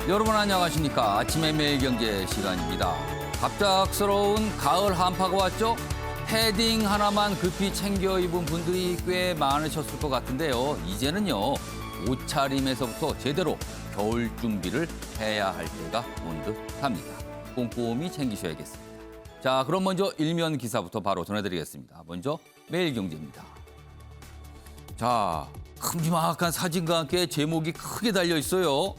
여러분 안녕하십니까. 아침의 매일경제 시간입니다. 갑작스러운 가을 한파가 왔죠. 패딩 하나만 급히 챙겨 입은 분들이 꽤 많으셨을 것 같은데요. 이제는요, 옷차림에서부터 제대로 겨울 준비를 해야 할 때가 온 듯합니다. 꼼꼼히 챙기셔야겠습니다. 자, 그럼 먼저 일면 기사부터 바로 전해드리겠습니다. 먼저 매일경제입니다. 자, 큼지막한 사진과 함께 제목이 크게 달려 있어요.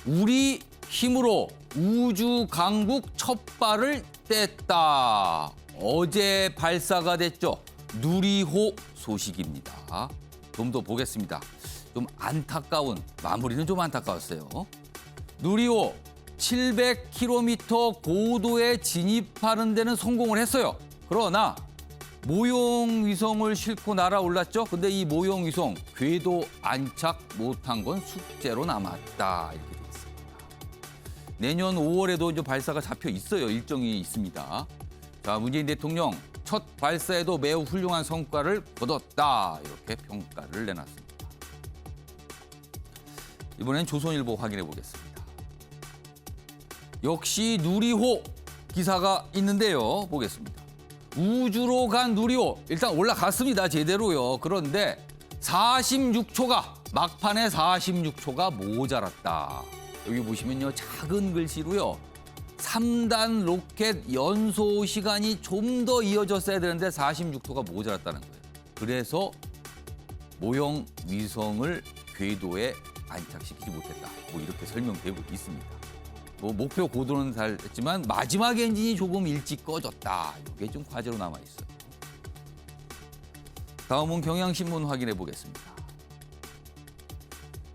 우리 힘으로 우주 강국 첫 발을 뗐다. 어제 발사가 됐죠. 누리호 소식입니다. 좀 더 보겠습니다. 좀 안타까운, 마무리는 좀 안타까웠어요. 누리호 700km 고도에 진입하는 데는 성공을 했어요. 그러나 모형 위성을 싣고 날아올랐죠. 근데 이 모형 위성 궤도 안착 못한 건 숙제로 남았다. 이렇게 돼 있습니다. 내년 5월에도 이제 발사가 잡혀 있어요. 일정이 있습니다. 자, 문재인 대통령 첫 발사에도 매우 훌륭한 성과를 거뒀다. 이렇게 평가를 내놨습니다. 이번엔 조선일보 확인해 보겠습니다. 역시 누리호 기사가 있는데요. 보겠습니다. 우주로 간 누리호 일단 올라갔습니다. 제대로요. 그런데 46초가 막판에 46초가 모자랐다. 여기 보시면요. 작은 글씨로요. 3단 로켓 연소 시간이 좀 더 이어졌어야 되는데 46초가 모자랐다는 거예요. 그래서 모형 위성을 궤도에 안착시키지 못했다. 뭐 이렇게 설명되고 있습니다. 뭐 목표 고도는 달했지만 마지막 엔진이 조금 일찍 꺼졌다. 이게 좀 과제로 남아 있어요. 다음은 경향신문 확인해 보겠습니다.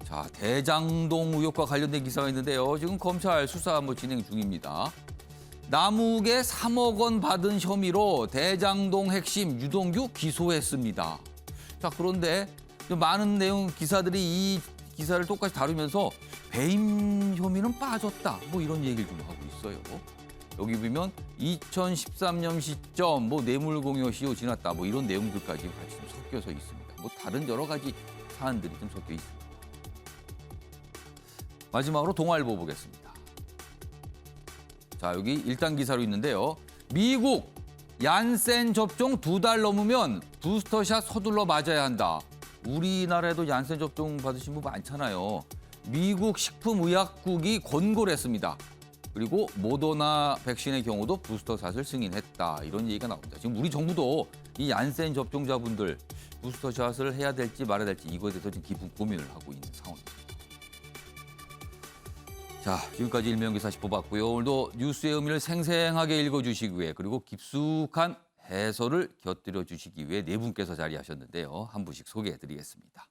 자, 대장동 의혹과 관련된 기사가 있는데요. 지금 검찰 수사 진행 중입니다. 남욱에 3억 원 받은 혐의로 대장동 핵심 유동규 기소했습니다. 자, 그런데 많은 내용 기사들이 이 기사를 똑같이 다루면서 배임 혐의는 빠졌다. 뭐 이런 얘기를 좀 하고 있어요. 여기 보면 2013년 시점 뇌물공여 시효 지났다. 뭐 이런 내용들까지 같이 좀 섞여서 있습니다. 뭐 다른 여러 가지 사안들이 좀 섞여 있습니다. 마지막으로 동아일보 보겠습니다. 자, 여기 1단 기사로 있는데요. 미국 얀센 접종 2달 넘으면 부스터샷 서둘러 맞아야 한다. 우리나라에도 얀센 접종 받으신 분 많잖아요. 미국 식품의약국이 권고를 했습니다. 그리고 모더나 백신의 경우도 부스터샷을 승인했다. 이런 얘기가 나옵니다. 지금 우리 정부도 이 얀센 접종자분들 부스터샷을 해야 될지 말아야 될지 이거에 대해서 지금 깊은 고민을 하고 있는 상황입니다. 자, 지금까지 일면기사 짚어봤고요. 오늘도 뉴스의 의미를 생생하게 읽어주시기 위해 그리고 깊숙한 해설을 곁들여 주시기 위해 네 분께서 자리하셨는데요. 한 분씩 소개해드리겠습니다.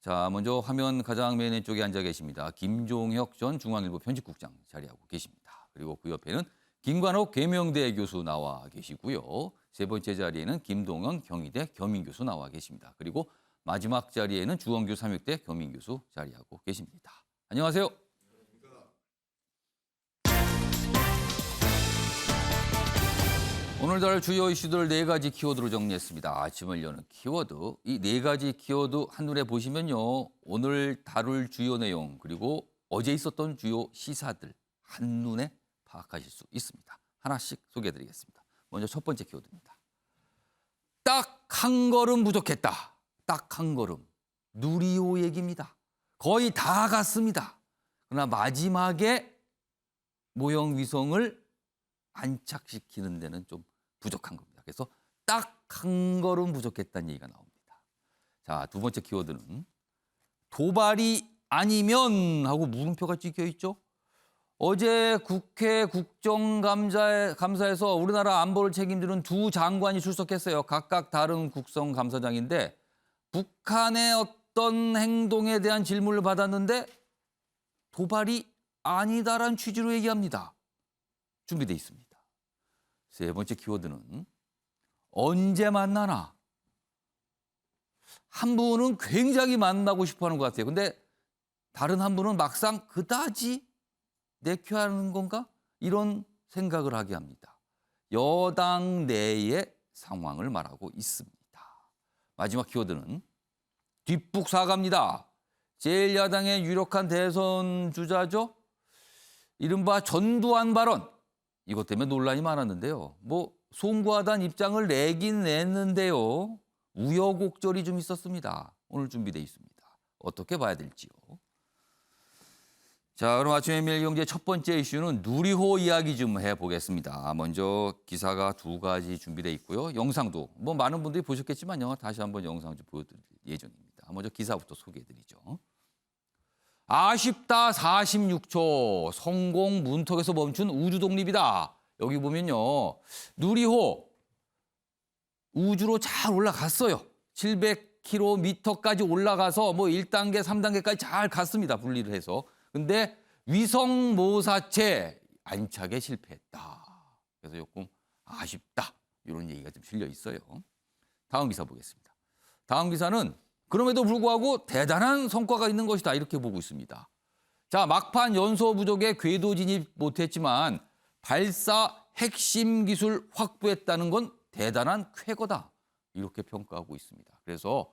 자, 먼저 화면 가장 맨 왼쪽에 앉아 계십니다. 김종혁 전 중앙일보 편집국장 자리하고 계십니다. 그리고 그 옆에는 김관옥 계명대 교수 나와 계시고요. 세 번째 자리에는 김동현 경희대 겸임교수 나와 계십니다. 그리고 마지막 자리에는 주원규 삼육대 겸임교수 자리하고 계십니다. 안녕하세요. 오늘 다룰 주요 이슈들 네 가지 키워드로 정리했습니다. 아침을 여는 키워드. 이 네 가지 키워드 한눈에 보시면요. 오늘 다룰 주요 내용 그리고 어제 있었던 주요 시사들 한눈에 파악하실 수 있습니다. 하나씩 소개해드리겠습니다. 먼저 첫 번째 키워드입니다. 딱 한 걸음 부족했다. 딱 한 걸음. 누리호 얘기입니다. 거의 다 갔습니다. 그러나 마지막에 모형 위성을 안착시키는 데는 좀 부족한 겁니다. 그래서 딱 한 걸음 부족했다는 얘기가 나옵니다. 자, 두 번째 키워드는 도발이 아니면 하고 물음표가 찍혀 있죠. 어제 국회 국정감사에서 우리나라 안보를 책임지는 두 장관이 출석했어요. 각각 다른 국정감사장인데 북한의 어떤 행동에 대한 질문을 받았는데 도발이 아니다라는 취지로 얘기합니다. 준비돼 있습니다. 세 번째 키워드는 언제 만나나. 한 분은 굉장히 만나고 싶어하는 것 같아요. 근데 다른 한 분은 막상 그다지 내켜야 하는 건가? 이런 생각을 하게 합니다. 여당 내의 상황을 말하고 있습니다. 마지막 키워드는 뒷북 사과입니다. 제1야당의 유력한 대선 주자죠. 이른바 전두환 발언. 이것 때문에 논란이 많았는데요. 뭐 송구하다는 입장을 내긴 냈는데요. 우여곡절이 좀 있었습니다. 오늘 준비되어 있습니다. 어떻게 봐야 될지요. 자, 그럼 아침의 매일경제 첫 번째 이슈는 누리호 이야기 좀 해보겠습니다. 먼저 기사가 2가지 준비되어 있고요. 영상도 뭐 많은 분들이 보셨겠지만요. 다시 한번 영상 좀 보여드릴 예정입니다. 먼저 기사부터 소개해드리죠. 아쉽다 46초 성공 문턱에서 멈춘 우주 독립이다. 여기 보면요. 누리호 우주로 잘 올라갔어요. 700km까지 올라가서 뭐 1단계, 3단계까지 잘 갔습니다. 분리를 해서. 근데 위성 모사체 안착에 실패했다. 그래서 조금 아쉽다. 이런 얘기가 좀 실려 있어요. 다음 기사 보겠습니다. 다음 기사는 그럼에도 불구하고 대단한 성과가 있는 것이다. 이렇게 보고 있습니다. 자, 막판 연소 부족에 궤도 진입 못했지만 발사 핵심 기술 확보했다는 건 대단한 쾌거다. 이렇게 평가하고 있습니다. 그래서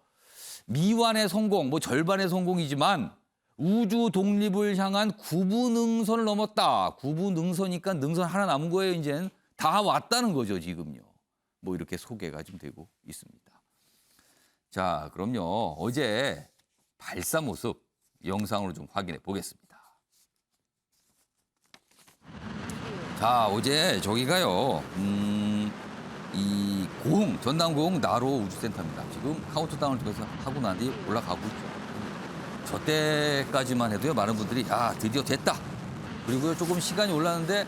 미완의 성공, 뭐 절반의 성공이지만 우주 독립을 향한 구부 능선을 넘었다. 구부 능선이니까 능선 하나 남은 거예요. 이제는 다 왔다는 거죠, 지금요. 뭐 이렇게 소개가 좀 되고 있습니다. 자, 그럼요. 어제 발사 모습 영상으로 좀 확인해 보겠습니다. 자, 어제 저기가요. 이 고흥, 전남 고흥 나로 우주센터입니다. 지금 카운트다운을 통해서 하고 난 뒤 올라가고 있죠. 저 때까지만 해도요, 많은 분들이 야, 드디어 됐다. 그리고 조금 시간이 올랐는데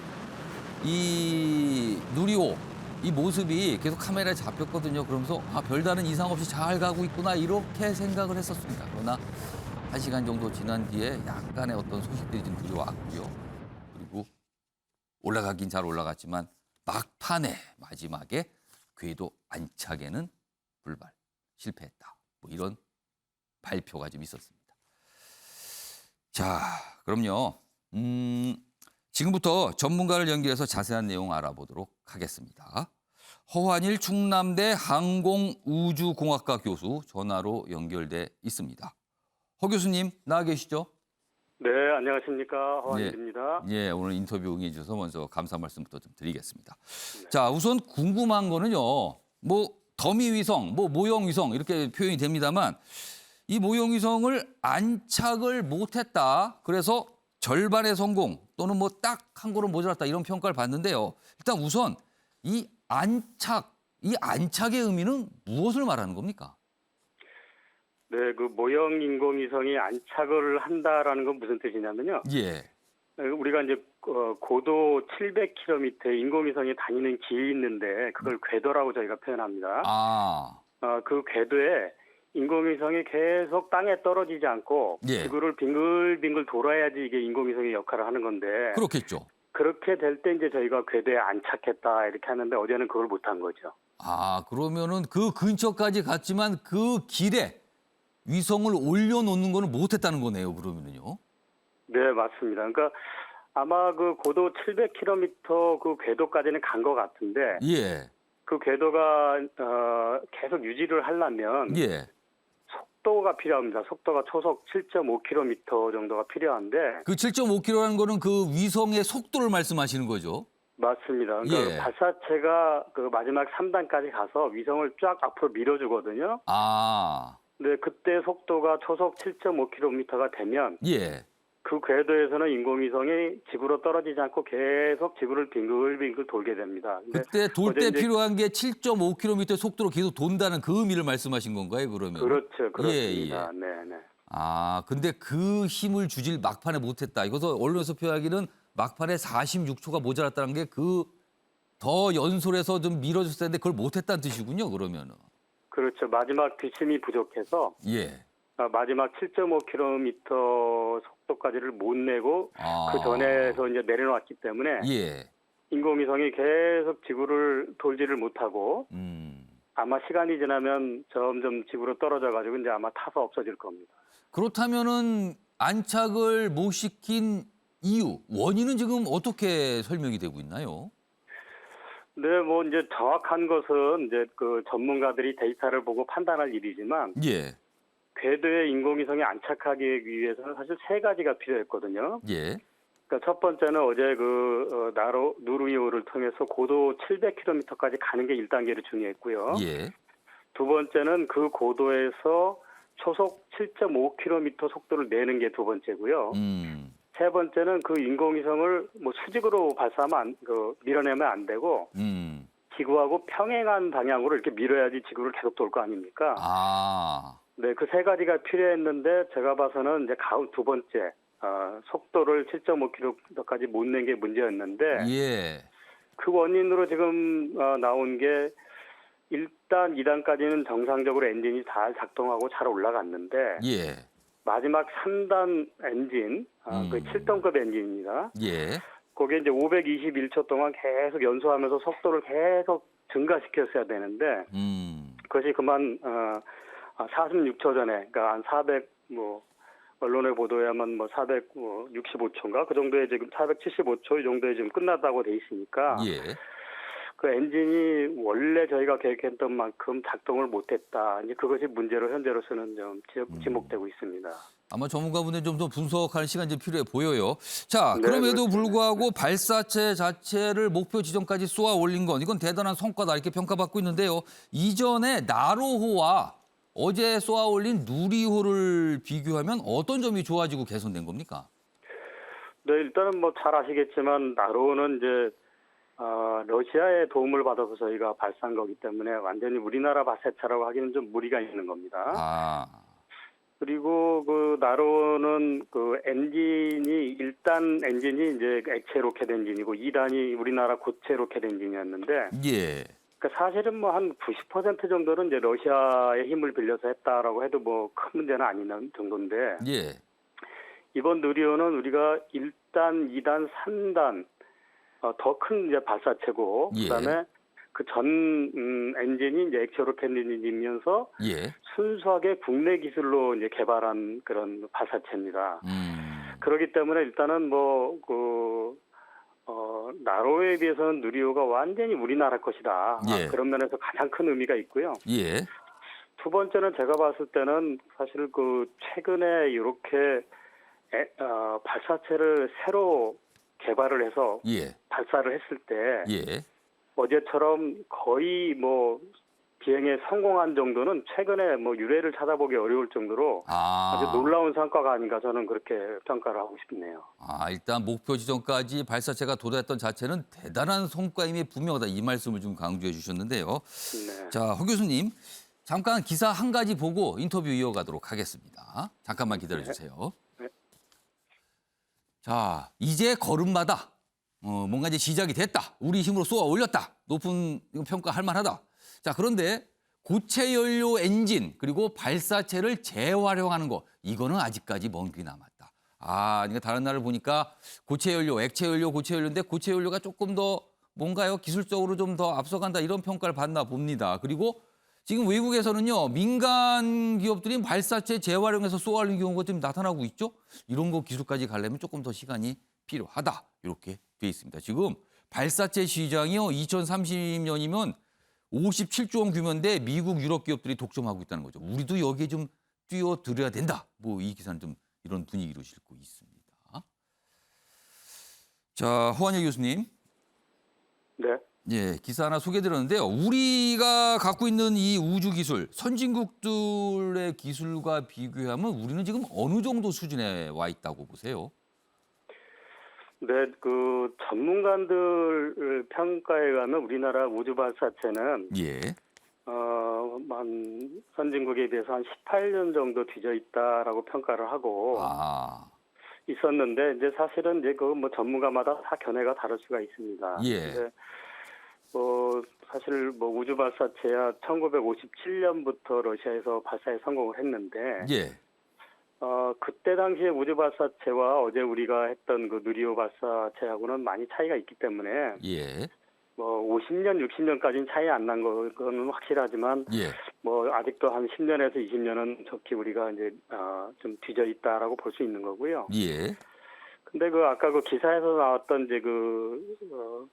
이 누리호 이 모습이 계속 카메라에 잡혔거든요. 그러면서 아, 별다른 이상 없이 잘 가고 있구나 이렇게 생각을 했었습니다. 그러나 1시간 정도 지난 뒤에 약간의 어떤 소식들이 좀 들어왔고요. 그리고 올라가긴 잘 올라갔지만 막판에 마지막에 궤도 안착에는 불발, 실패했다. 뭐 이런 발표가 좀 있었습니다. 자, 그럼요. 지금부터 전문가를 연결해서 자세한 내용 알아보도록 하겠습니다. 허환일 충남대 항공우주공학과 교수 전화로 연결돼 있습니다. 허 교수님 나와 계시죠? 네, 안녕하십니까. 허환일입니다. 예, 오늘 인터뷰 응해 주셔서 먼저 감사 말씀부터 좀 드리겠습니다. 네. 자, 우선 궁금한 거는요. 뭐 더미 위성, 뭐 모형 위성 이렇게 표현이 됩니다만 이 모형 위성을 안착을 못했다. 그래서 절반의 성공 또는 뭐 딱 한 걸음 모자랐다 이런 평가를 받는데요. 일단 우선 이 안착의 의미는 무엇을 말하는 겁니까? 네, 그 모형 인공위성이 안착을 한다라는 건 무슨 뜻이냐면요. 예. 우리가 이제 고도 700km 인공위성이 다니는 길이 있는데 그걸 궤도라고 저희가 표현합니다. 그 궤도에 인공위성이 계속 땅에 떨어지지 않고 예. 지구를 빙글빙글 돌아야지 이게 인공위성의 역할을 하는 건데. 그렇겠죠. 그렇게 될 때 이제 저희가 궤도에 안착했다 이렇게 하는데 어제는 그걸 못한 거죠. 그러면은 그 근처까지 갔지만 그 길에 위성을 올려놓는 거는 못했다는 거네요. 그러면은요. 네, 맞습니다. 그러니까 아마 그 고도 700km 그 궤도까지는 간 것 같은데. 예. 그 궤도가 계속 유지를 하려면. 예. 속도가 필요합니다. 속도가 초속 7.5km 정도가 필요한데. 그 7.5km라는 거는 그 위성의 속도를 말씀하시는 거죠? 맞습니다. 그러니까 예. 발사체가 그 마지막 3단까지 가서 위성을 쫙 앞으로 밀어주거든요. 네, 그때 속도가 초속 7.5km가 되면. 예. 그 궤도에서는 인공위성이 지구로 떨어지지 않고 계속 지구를 빙글빙글 돌게 됩니다. 그때 돌 때 필요한 게 7.5km 속도로 계속 돈다는 그 의미를 말씀하신 건가요, 그러면? 그렇죠. 그렇습니다. 예. 네. 근데 그 힘을 주질 막판에 못했다. 이것을 언론에서 표현하기는 막판에 46초가 모자랐다는 게 그 더 연솔해서 좀 밀어줬을 텐데 그걸 못했다는 뜻이군요, 그러면은. 그렇죠. 마지막 뒷심이 부족해서. 예. 마지막 7.5km 속도까지를 못 내고 그 전에서 이제 내려놨기 때문에. 예. 인공위성이 계속 지구를 돌지를 못하고. 아마 시간이 지나면 점점 지구로 떨어져 가지고 이제 아마 타서 없어질 겁니다. 그렇다면은 안착을 못 시킨 이유, 원인은 지금 어떻게 설명이 되고 있나요? 네, 뭐 이제 정확한 것은 이제 그 전문가들이 데이터를 보고 판단할 일이지만. 예. 궤도에 인공위성이 안착하기 위해서는 사실 3가지가 필요했거든요. 예. 그러니까 첫 번째는 어제 누리호를 통해서 고도 700km까지 가는 게 1단계로 중요했고요. 예. 두 번째는 그 고도에서 초속 7.5km 속도를 내는 게 두 번째고요. 세 번째는 그 인공위성을 뭐 수직으로 밀어내면 안 되고 지구하고 평행한 방향으로 이렇게 밀어야지 지구를 계속 돌 거 아닙니까? 네, 그 세 가지가 필요했는데 제가 봐서는 이제 두 번째 속도를 7.5km까지 못 낸 게 문제였는데 예. 그 원인으로 지금 나온 게 일단 2단까지는 정상적으로 엔진이 잘 작동하고 잘 올라갔는데 예. 마지막 3단 엔진, 그 7등급 엔진입니다. 예. 거기에 이제 521초 동안 계속 연소하면서 속도를 계속 증가시켰어야 되는데 그것이 그만 46초 전에, 그러니까 한 400 언론의 보도에만 465초인가 그 정도에 지금 475초 이 정도에 지금 끝났다고 돼 있으니까 예. 그 엔진이 원래 저희가 계획했던 만큼 작동을 못했다. 이제 그것이 문제로 현재로서는 좀 지목되고 있습니다. 아마 전문가분들 좀 더 분석할 시간이 좀 필요해 보여요. 자, 네, 그럼에도 그렇죠. 불구하고 발사체 자체를 목표 지점까지 쏘아 올린 건 이건 대단한 성과다 이렇게 평가받고 있는데요. 이전에 나로호와 어제 쏘아 올린 누리호를 비교하면 어떤 점이 좋아지고 개선된 겁니까? 네, 일단은 잘 아시겠지만 나로는 이제 러시아의 도움을 받아서 저희가 발사한 거기 때문에 완전히 우리나라 발사체라고 하기는 좀 무리가 있는 겁니다. 그리고 그 나로는 그 엔진이 1단 엔진이 이제 액체 로켓 엔진이고 2단이 우리나라 고체 로켓 엔진이었는데 예. 그러니까 사실은 한 90% 정도는 이제 러시아의 힘을 빌려서 했다라고 해도 큰 문제는 아닌 정도인데 예. 이번 누리호는 우리가 1단, 2단, 3단 더 큰 이제 발사체고 예. 그다음에 그 전 엔진이 이제 액체 로켓 엔진이면서 예. 순수하게 국내 기술로 이제 개발한 그런 발사체입니다. 그렇기 때문에 일단은 나로에 비해서는 누리호가 완전히 우리나라 것이다. 예. 그런 면에서 가장 큰 의미가 있고요. 예. 두 번째는 제가 봤을 때는 사실 최근에 이렇게 발사체를 새로 개발을 해서 예. 발사를 했을 때 예. 어제처럼 거의 비행에 성공한 정도는 최근에 유례를 찾아보기 어려울 정도로 아주 놀라운 성과가 아닌가 저는 그렇게 평가를 하고 싶네요. 일단 목표 지점까지 발사체가 도달했던 자체는 대단한 성과임이 분명하다 이 말씀을 좀 강조해 주셨는데요. 네. 자, 허 교수님 잠깐 기사 한 가지 보고 인터뷰 이어가도록 하겠습니다. 잠깐만 기다려 주세요. 네. 자, 이제 걸음마다 뭔가 이제 시작이 됐다. 우리 힘으로 쏘아 올렸다. 높은 평가할 만하다. 자, 그런데 고체 연료 엔진 그리고 발사체를 재활용하는 거 이거는 아직까지 먼 길이 남았다. 그러니까 다른 나라를 보니까 고체 연료, 액체 연료, 고체 연료인데 고체 연료가 조금 더 뭔가요? 기술적으로 좀 더 앞서간다 이런 평가를 받나 봅니다. 그리고 지금 외국에서는요. 민간 기업들이 발사체 재활용해서 쏘아올린 경우가 좀 나타나고 있죠. 이런 거 기술까지 가려면 조금 더 시간이 필요하다. 이렇게 돼 있습니다. 지금 발사체 시장이요. 2030년이면 57조 원 규모인데 미국, 유럽 기업들이 독점하고 있다는 거죠. 우리도 여기에 좀 뛰어들어야 된다. 이 기사는 좀 이런 분위기로 싣고 있습니다. 자, 허한열 교수님. 네. 예, 기사 하나 소개드렸는데요. 우리가 갖고 있는 이 우주 기술, 선진국들의 기술과 비교하면 우리는 지금 어느 정도 수준에 와 있다고 보세요? 네, 전문가들 평가에 가면 우리나라 우주 발사체는 예. 선진국에 비해서 한 18년 정도 뒤져 있다라고 평가를 하고 있었는데 이제 사실은 이제 전문가마다 다 견해가 다를 수가 있습니다. 예. 근데 사실 우주 발사체야 1957년부터 러시아에서 발사에 성공을 했는데 예. 그때 당시에 우주 발사체와 어제 우리가 했던 그 누리호 발사체하고는 많이 차이가 있기 때문에 예. 50년, 60년까지는 차이 안 난 거는 확실하지만 예. 아직도 한 10년에서 20년은 적기 우리가 이제 좀 뒤져 있다라고 볼 수 있는 거고요. 예. 근데 아까 기사에서 나왔던 이제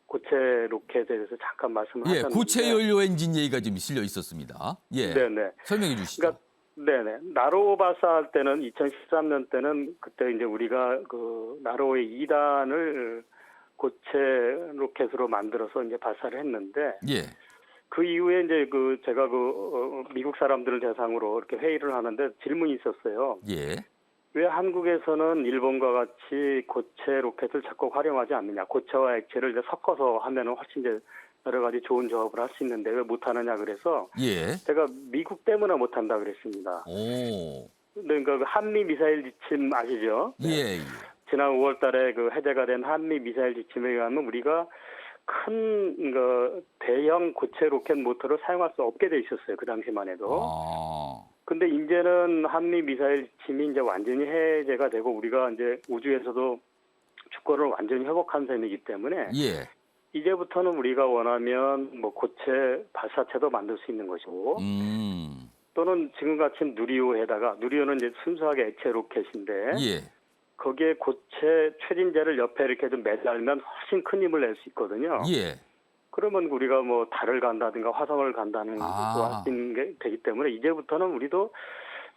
고체 로켓에 대해서 잠깐 말씀을 하셨는데 고체 연료 엔진 얘기가 좀 실려 있었습니다. 예. 네네. 설명해 주시죠. 그러니까 네네. 나로 발사할 때는 2013년 때는 그때 이제 우리가 그 나로의 2단을 고체 로켓으로 만들어서 이제 발사를 했는데 예. 그 이후에 이제 그 제가 미국 사람들을 대상으로 이렇게 회의를 하는데 질문이 있었어요. 예. 왜 한국에서는 일본과 같이 고체 로켓을 적극 활용하지 않느냐? 고체와 액체를 이제 섞어서 하면은 훨씬 이제 여러 가지 좋은 조합을 할 수 있는데 왜 못하느냐 그래서 예. 제가 미국 때문에 못한다 그랬습니다. 오. 그러니까 그 한미 미사일 지침 아시죠? 예. 네. 예. 지난 5월달에 그 해제가 된 한미 미사일 지침에 의하면 우리가 큰 대형 고체 로켓 모터를 사용할 수 없게 돼 있었어요. 그 당시만 해도. 아. 근데 이제는 한미 미사일 지침이 이제 완전히 해제가 되고 우리가 이제 우주에서도 주권을 완전히 회복한 셈이기 때문에 예. 이제부터는 우리가 원하면 뭐 고체 발사체도 만들 수 있는 것이고 또는 지금같이 누리호에다가 누리호는 이제 순수하게 액체 로켓인데 예. 거기에 고체 추진제를 옆에 이렇게 좀 매달면 훨씬 큰 힘을 낼 수 있거든요. 예. 그러면 우리가 뭐 달을 간다든가 화성을 간다는 것도 할 수 있는 게 되기 때문에 이제부터는 우리도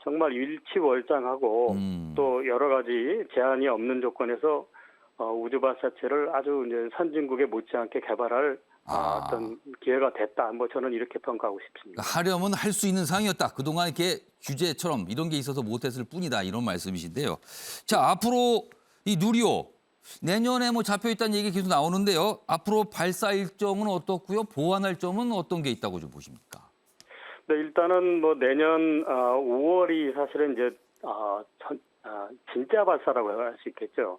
정말 일치월장하고 또 여러 가지 제한이 없는 조건에서 우주 발사체를 아주 이제 선진국에 못지않게 개발할 어떤 기회가 됐다. 뭐 저는 이렇게 평가하고 싶습니다. 하려면 할 수 있는 상황이었다. 그동안 이렇게 규제처럼 이런 게 있어서 못했을 뿐이다. 이런 말씀이신데요. 자, 앞으로 이 누리호 내년에 뭐 잡혀 있다는 얘기 계속 나오는데요. 앞으로 발사 일정은 어떻고요? 보완할 점은 어떤 게 있다고 좀 보십니까? 네, 일단은 뭐 내년 5월이 사실은 이제 진짜 발사라고 할 수 있겠죠.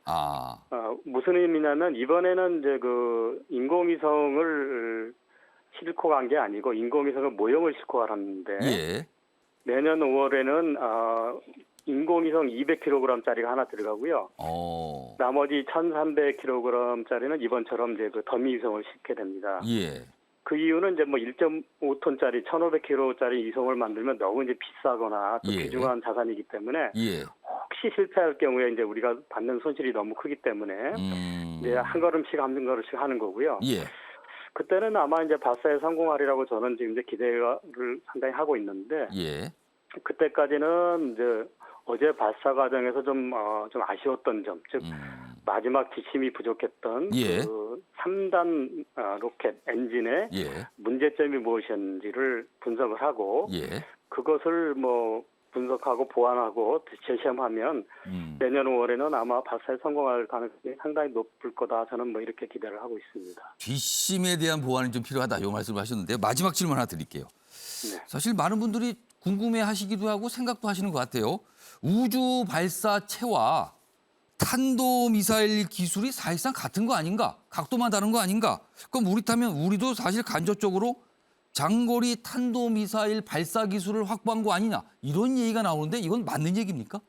무슨 의미냐면 이번에는 이제 그 인공위성을 싣고 간 게 아니고 인공위성의 모형을 싣고 가라는데 예. 내년 5월에는 인공위성 200kg짜리가 하나 들어가고요. 나머지 1,300kg짜리는 이번처럼 이제 그 더미위성을 싣게 됩니다. 예. 그 이유는 이제 뭐 1.5톤짜리 1,500kg짜리 위성을 만들면 너무 이제 비싸거나 또 귀중한 자산이기 때문에 혹시 실패할 경우에 이제 우리가 받는 손실이 너무 크기 때문에 이제 한 걸음씩 하는 거고요. 예. 그때는 아마 이제 발사에 성공하리라고 저는 지금 이제 기대를 상당히 하고 있는데 예. 그때까지는 이제 어제 발사 과정에서 좀 아쉬웠던 점, 즉 마지막 지침이 부족했던 그 3단 로켓 엔진의 문제점이 무엇이었는지를 분석을 하고 그것을 뭐 분석하고 보완하고 재시험하면 내년 5월에는 아마 발사에 성공할 가능성이 상당히 높을 거다. 저는 뭐 이렇게 기대를 하고 있습니다. 뒷심에 대한 보완이 좀 필요하다. 이 말씀을 하셨는데요. 마지막 질문 하나 드릴게요. 네. 사실 많은 분들이 궁금해하시기도 하고 생각도 하시는 것 같아요. 우주 발사체와 탄도미사일 기술이 사실상 같은 거 아닌가? 각도만 다른 거 아닌가? 그럼 우리도 사실 간접적으로 장거리 탄도미사일 발사 기술을 확보한 거 아니냐? 이런 얘기가 나오는데 이건 맞는 얘기입니까?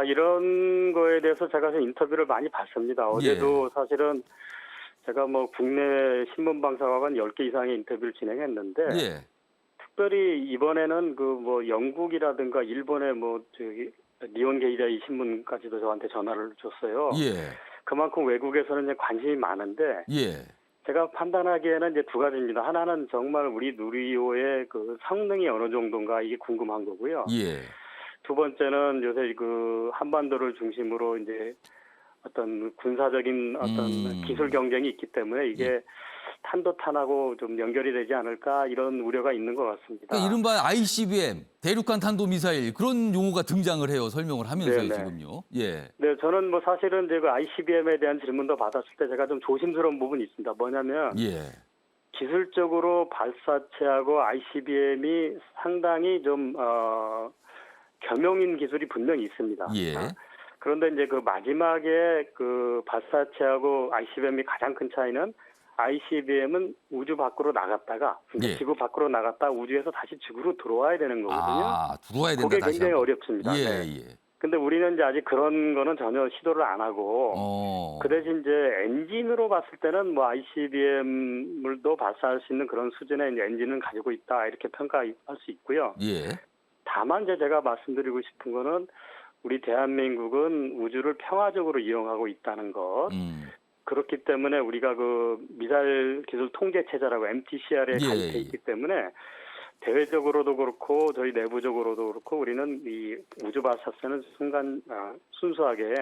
이런 거에 대해서 제가 좀 인터뷰를 많이 봤습니다. 어제도 사실은 제가 뭐 국내 신문 방송하고 한 10개 이상의 인터뷰를 진행했는데 특별히 이번에는 그 뭐 영국이라든가 일본의 뭐 저기 니온 게이다이 신문까지도 저한테 전화를 줬어요. 그만큼 외국에서는 이제 관심이 많은데 제가 판단하기에는 이제 두 가지입니다. 하나는 정말 우리 누리호의 그 성능이 어느 정도인가 이게 궁금한 거고요. 두 번째는 요새 그 한반도를 중심으로 이제 어떤 군사적인 어떤 기술 경쟁이 있기 때문에 이게 탄도탄하고 좀 연결이 되지 않을까 이런 우려가 있는 것 같습니다. 그러니까 이른바 ICBM, 대륙간 탄도미사일 그런 용어가 등장을 해요. 설명을 하면서요, 지금요. 네, 저는 뭐 사실은 이제 그 ICBM에 대한 질문도 받았을 때 제가 좀 조심스러운 부분이 있습니다. 뭐냐면 기술적으로 발사체하고 ICBM이 상당히 좀 겸용인 기술이 분명히 있습니다. 그런데 이제 그 마지막에 그 발사체하고 ICBM이 가장 큰 차이는 ICBM은 우주 밖으로 나갔다가 지구 밖으로 나갔다 우주에서 다시 지구로 들어와야 되는 거거든요. 들어와야 된다. 그게 다시 굉장히 한번. 어렵습니다. 근데 우리는 이제 아직 그런 거는 전혀 시도를 안 하고 그 대신 이제 엔진으로 봤을 때는 뭐 ICBM을도 발사할 수 있는 그런 수준의 이제 엔진을 가지고 있다 이렇게 평가할 수 있고요. 다만 이제 제가 말씀드리고 싶은 거는 우리 대한민국은 우주를 평화적으로 이용하고 있다는 것. 그렇기 때문에 우리가 그 미사일 기술 통제 체제라고 MTCR에 가입돼 있기 때문에 대외적으로도 그렇고 저희 내부적으로도 그렇고 우리는 이 우주 발사체는 순수하게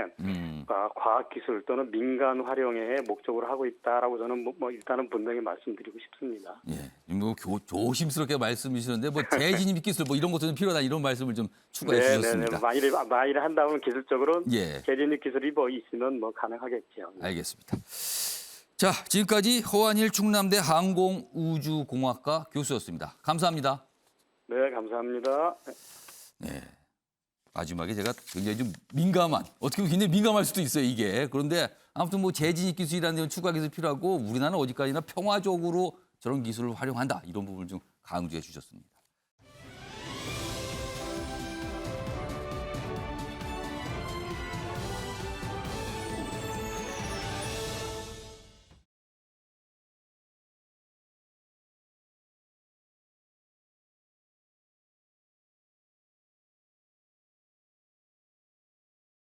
과학기술 또는 민간 활용에 목적으로 하고 있다라고 저는 뭐 일단은 분명히 말씀드리고 싶습니다. 예, 뭐 조심스럽게 말씀이시는데 뭐 재진입 기술 뭐 이런 것도 좀 필요하다 이런 말씀을 좀 추가해 주셨습니다. 만일에 한다면 기술적으로 예. 재진입 기술이 뭐 있으면 뭐 가능하겠죠. 알겠습니다. 자, 지금까지 허한일 충남대 항공우주공학과 교수였습니다. 감사합니다. 네, 감사합니다. 네. 마지막에 제가 굉장히 좀 민감한, 어떻게 보면 굉장히 민감할 수도 있어요, 이게. 그런데 아무튼 뭐 재진입 기술이라는 데는 추가 기술이 필요하고 우리나라는 어디까지나 평화적으로 저런 기술을 활용한다. 이런 부분을 좀 강조해 주셨습니다.